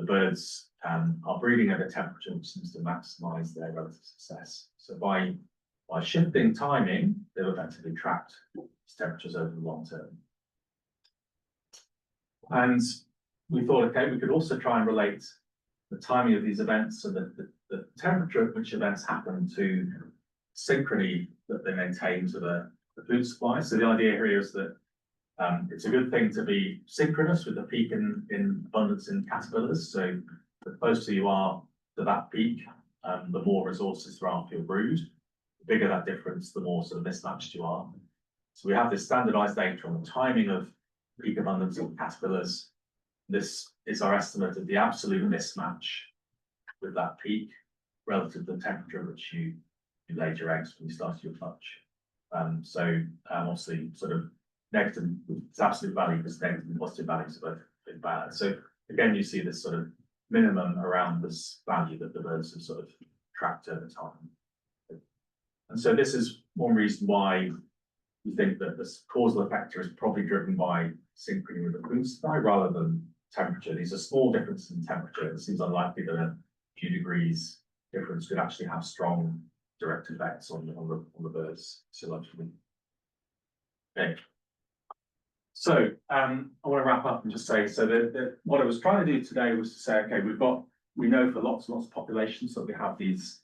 Speaker 1: birds are breeding at a temperature which seems to maximize their relative success. So by shifting timing, they've effectively tracked these temperatures over the long term. And we thought, okay, we could also try and relate the timing of these events so that the temperature at which events happen to synchrony that they maintain to the food supply. So the idea here is that it's a good thing to be synchronous with the peak in abundance in caterpillars. So the closer you are to that peak, the more resources there are for your brood. The bigger that difference, the more sort of mismatched you are. So we have this standardized data on the timing of peak abundance in caterpillars. This is our estimate of the absolute mismatch with that peak relative to the temperature at which you laid your eggs when you started your clutch. Obviously sort of negative, it's absolute value because negative and positive values are both bad. So again, you see this sort of minimum around this value that the birds have sort of tracked over time. And so this is one reason why we think that this causal effector is probably driven by synchrony with the food supply rather than temperature. These are small differences in temperature. It seems unlikely that a few degrees difference could actually have strong direct effects on the birds physiologically. Okay. So I want to wrap up and just say, so what I was trying to do today was to say, okay, we know for lots and lots of populations that we have these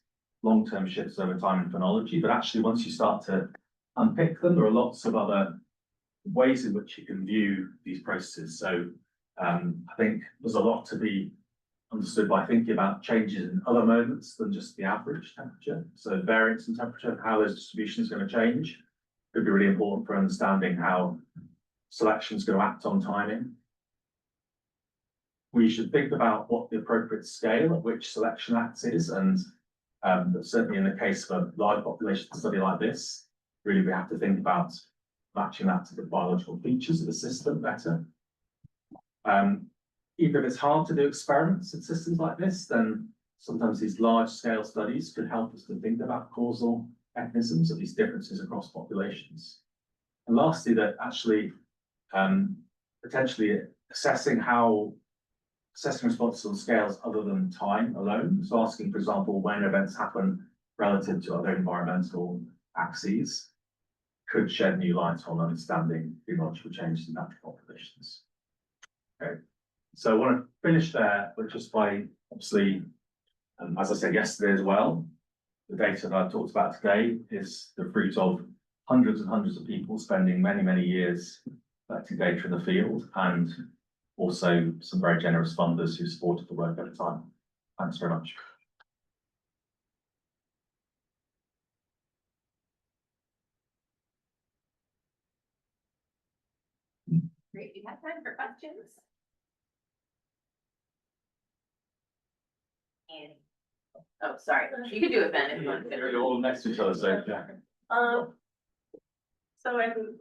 Speaker 1: long-term shifts over time in phenology, but actually once you start to unpick them, there are lots of other ways in which you can view these processes. So I think there's a lot to be understood by thinking about changes in other moments than just the average temperature. So variance in temperature, how those distributions are going to change, could be really important for understanding how selection is going to act on timing. We should think about what the appropriate scale at which selection acts is, and certainly in the case of a large population study like this, really we have to think about matching that to the biological features of the system better. Even if it's hard to do experiments in systems like this, then sometimes these large scale studies could help us to think about causal mechanisms of these differences across populations. And lastly, that actually potentially assessing responses on scales other than time alone. So asking, for example, when events happen relative to other environmental axes could shed new light on understanding phenological changes in natural populations. Okay, so I want to finish there, but just by obviously, as I said yesterday as well, the data that I've talked about today is the fruit of hundreds and hundreds of people spending many, many years collecting data in the field, and also some very generous funders who supported the work over time. Thanks very much.
Speaker 3: Great, you have time for questions? And, oh, sorry, you can do it, Ben, if you want to.
Speaker 1: You're all next to each other, so yeah.
Speaker 4: So I'm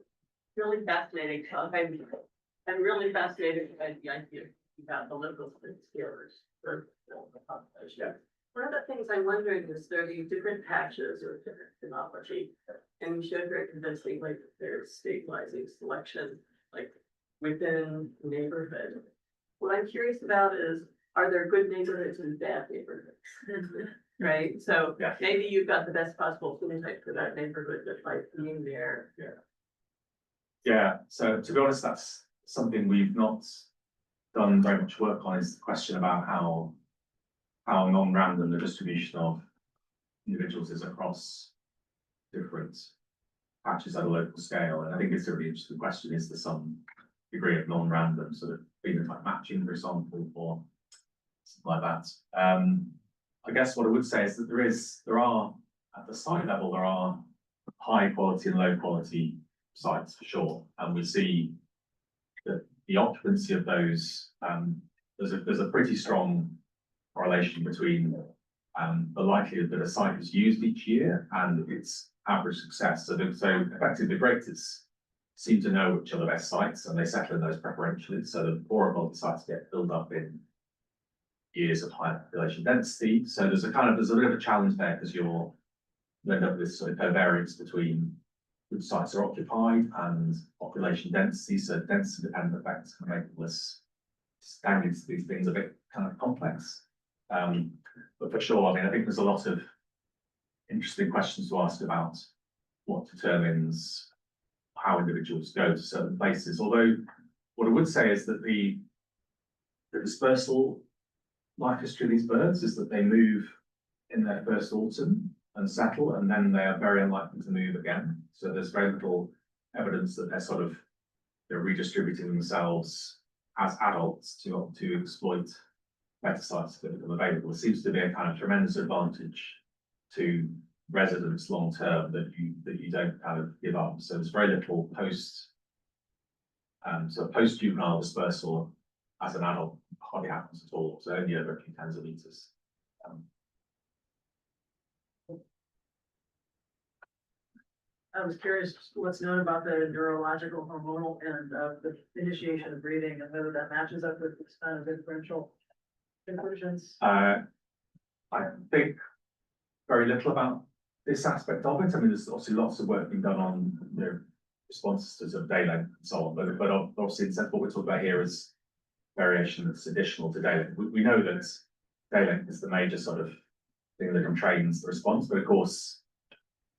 Speaker 4: really fascinated, I'm really fascinated by the idea about the local scalars for the population.
Speaker 1: Yeah.
Speaker 4: One of the things I'm wondering is there are these different patches or different phenology, and you showed very convincingly that there's stabilizing selection, like within the neighborhood. What I'm curious about is, are there good neighborhoods and bad neighborhoods? Right, so
Speaker 1: Yeah.
Speaker 4: maybe you've got the best possible phenotype for that neighborhood that might be there.
Speaker 1: Yeah, so to be honest, that's something we've not done very much work on, is the question about how non-random the distribution of individuals is across different patches at a local scale. And I think it's a really interesting question, is there some degree of non-random sort of phenotype matching, for example, or something like that. I guess what I would say is that there are, at the site level, there are high quality and low quality sites for sure. And we see that the occupancy of those, there's a pretty strong correlation between the likelihood that a site is used each year and its average success. So effectively the Great Tits seem to know which are the best sites, and they settle in those preferentially. So the poorer quality sites get filled up in years of high population density. So there's a bit of a challenge there, because you end up with sort of covariance between which sites are occupied and population density. So density dependent effects can make this standing to these things a bit kind of complex. But for sure, I mean, I think there's a lot of interesting questions to ask about what determines how individuals go to certain places. Although what I would say is that the dispersal life history of these birds is that they move in their first autumn and settle, and then they are very unlikely to move again. So there's very little evidence that they're redistributing themselves as adults to exploit better sites that become available. It seems to be a kind of tremendous advantage to residents long term that you don't kind of give up. So there's very little post juvenile dispersal as an adult hardly happens at all. So only over a few tens of meters.
Speaker 4: I was curious what's known about the neurological, hormonal, and the initiation of breathing, and whether that matches up with this kind of differential conclusions.
Speaker 1: I think very little about this aspect of it. I mean, there's obviously lots of work being done on responses to sort of day length and so on, but obviously what we're talking about here is variation that's additional to day length. We know that day length is the major sort of thing that constrains the response, but of course,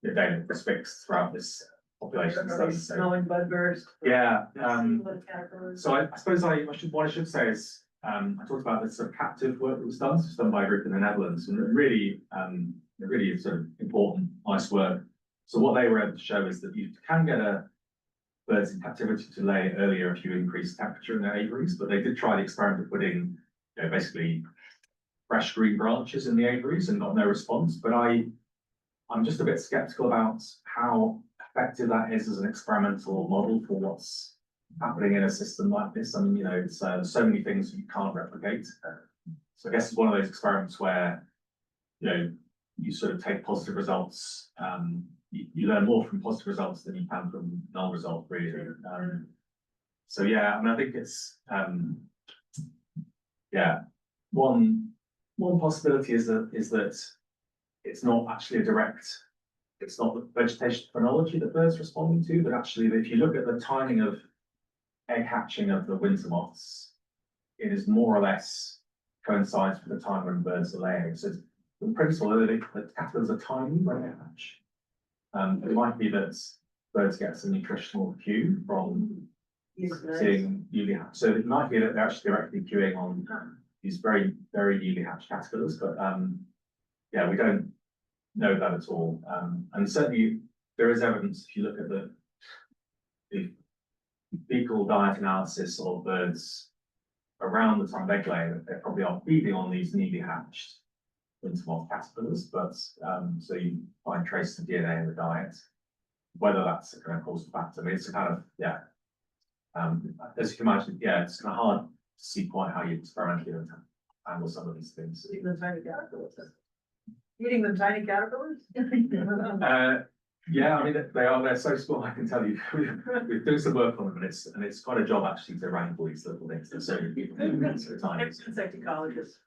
Speaker 1: the day length is fixed throughout this population study.
Speaker 4: Snowing bud burst.
Speaker 1: Yeah.
Speaker 4: Caterpillars.
Speaker 1: So I suppose what I should say is I talked about this sort of captive work that was done. So it's done by a group in the Netherlands, and really, really sort of important, nice work. So what they were able to show is that you can get birds in captivity to lay earlier if you increase temperature in their aviaries, but they did try the experiment of putting, basically fresh green branches in the aviaries and got no response. But I'm just a bit skeptical about how effective that is as an experimental model for what's happening in a system like this. I mean, it's there's so many things you can't replicate. So I guess it's one of those experiments where, you sort of take positive results. You learn more from positive results than you can from null results, really. So yeah, I mean, I think it's one possibility is that it's not actually it's not the vegetation phenology that birds are responding to, but actually if you look at the timing of egg hatching of the winter moths, it is more or less coincides with the time when birds are laying. So the principle that the caterpillars are tiny when they hatch. It might be that birds get some nutritional cue from seeing newly hatched. So it might be that they're actually directly cueing on these very, very newly hatched caterpillars, but we don't know that at all. And certainly there is evidence if you look at the fecal diet analysis of birds around the time of egg laying, that they probably are feeding on these newly hatched winter moth caterpillars, but so you find traces of DNA in the diet. Whether that's a kind of causal factor, I mean, it's a kind of as you can imagine, it's kind of hard to see quite how you experimentally handle some of these things.
Speaker 4: Eating the tiny caterpillars. Eating the tiny caterpillars?
Speaker 1: Yeah, I mean they're so small. I can tell you, we're doing some work on them, and it's quite a job actually to wrangle these little things. There's so many people doing this at a time.
Speaker 4: Insect ecologist.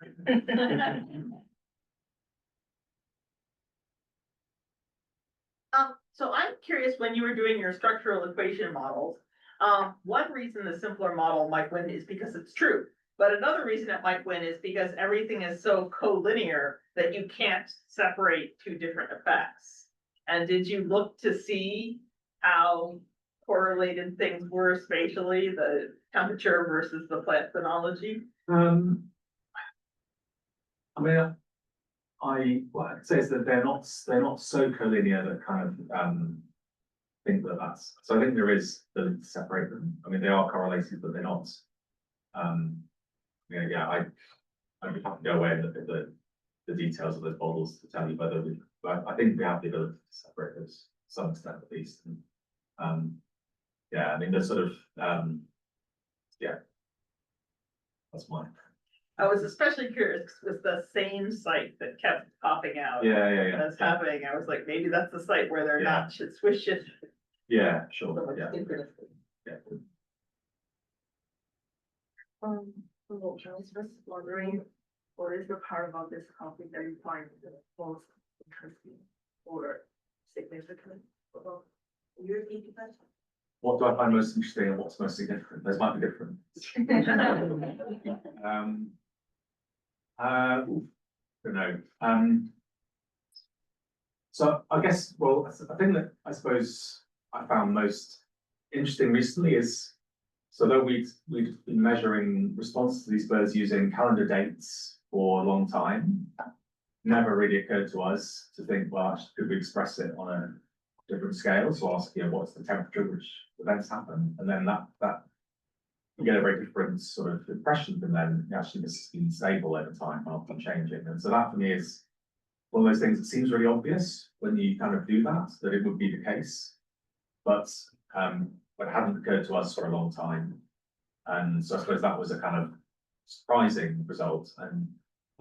Speaker 5: So I'm curious, when you were doing your structural equation models, one reason the simpler model might win is because it's true. But another reason it might win is because everything is so collinear that you can't separate two different effects. And did you look to see how correlated things were spatially, the temperature versus the plant phenology?
Speaker 1: I mean, what I'd say is that they're not so collinear that kind of think that that's. So I think there is the link to separate them. I mean, they are correlated, but they're not. I'd be happy to go away and look at the details of those models to tell you whether but I think we have the ability to separate those to some extent at least. And, I mean, they're sort of that's mine.
Speaker 5: I was especially curious with the same site that kept popping out.
Speaker 1: Yeah.
Speaker 5: That's happening. I was like, maybe that's the site where they're not swish shift.
Speaker 1: Yeah, sure.
Speaker 5: Yeah.
Speaker 6: I was just wondering, what is the part about this conflict that you find the most interesting or significant about your defense?
Speaker 1: What do I find most interesting and what's most significant? Those might be different. I don't know. So I guess, well, a thing that I suppose I found most interesting recently is, so though we've been measuring response to these birds using calendar dates for a long time, never really occurred to us to think, well, actually, could we express it on a different scale? So ask, what's the temperature at which events happen? And then that you get a very different sort of impression from then. Actually, this has been stable over time rather than changing. And so that for me is one of those things that seems really obvious when you kind of do that it would be the case. But it hadn't occurred to us for a long time. And so I suppose that was a kind of surprising result. And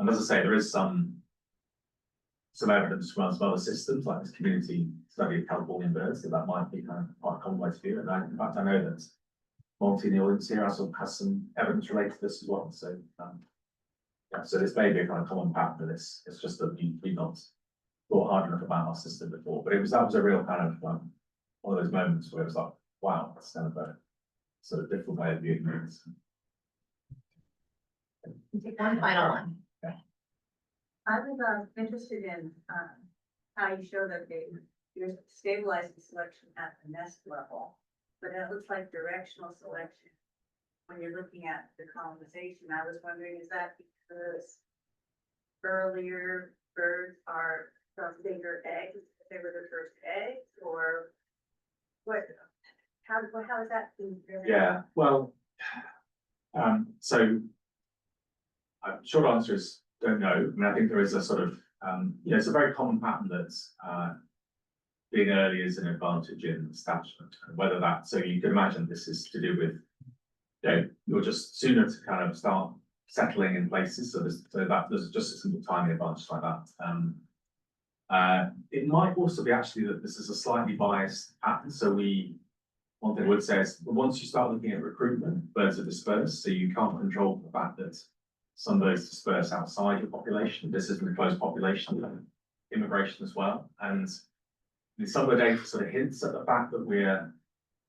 Speaker 1: as I say, there is some evidence from some other systems, like this community study of Californian birds, that might be kind of quite a common way to view it. And in fact, I know that Monty in the audience here has some evidence related to this as well. So so this may be a kind of common pattern for this. It's just that we've not thought hard enough about our system before. But that was a real kind of one of those moments where it was like, wow, that's kind of a sort of different way of viewing things.
Speaker 3: Take one final one.
Speaker 6: I was interested in how you show that you're stabilizing selection at the nest level, but it looks like directional selection when you're looking at the colonization, I was wondering, is that because earlier birds are from bigger eggs, they were the first eggs, or what? How is that being driven?
Speaker 1: Yeah, well, so short answer is don't know. I mean, I think there is a sort of, it's a very common pattern that being early is an advantage in establishment, and whether that, so you can imagine this is to do with, you're just sooner to kind of start settling in places, so there's just a simple timing advantage like that. It might also be actually that this is a slightly biased pattern, so one thing I would say is, once you start looking at recruitment, birds are dispersed, so you can't control the fact that some birds disperse outside your population. This isn't a closed population, immigration as well. And some of the data sort of hints at the fact that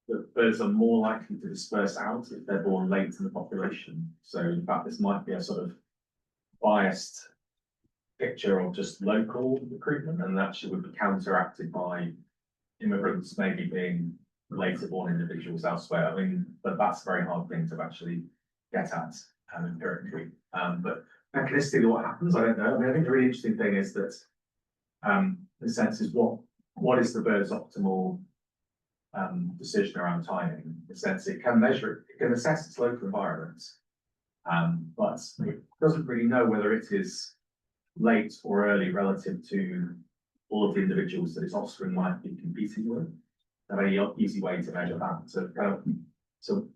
Speaker 1: that birds are more likely to disperse out if they're born late in the population. So in fact, this might be a sort of biased picture of just local recruitment, and actually would be counteracted by immigrants maybe being later born individuals elsewhere. I mean, but that's a very hard thing to actually get at empirically. But mechanistically, what happens, I don't know. I mean, I think the really interesting thing is that, in a sense, is what is the bird's optimal decision around timing? In the sense, it can measure, it can assess its local environment, but it doesn't really know whether it is late or early relative to all of the individuals that its offspring might be competing with. A very easy way to measure that. So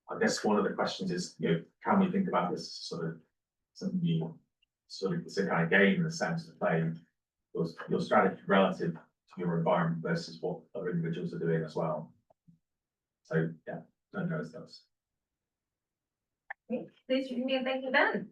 Speaker 1: I guess one of the questions is, can we think about this as sort of something you sort of, it's a kind of game in a sense to play your strategy relative to your environment versus what other individuals are doing as well. So yeah, don't know as those.
Speaker 3: Please join me in thanking Ben.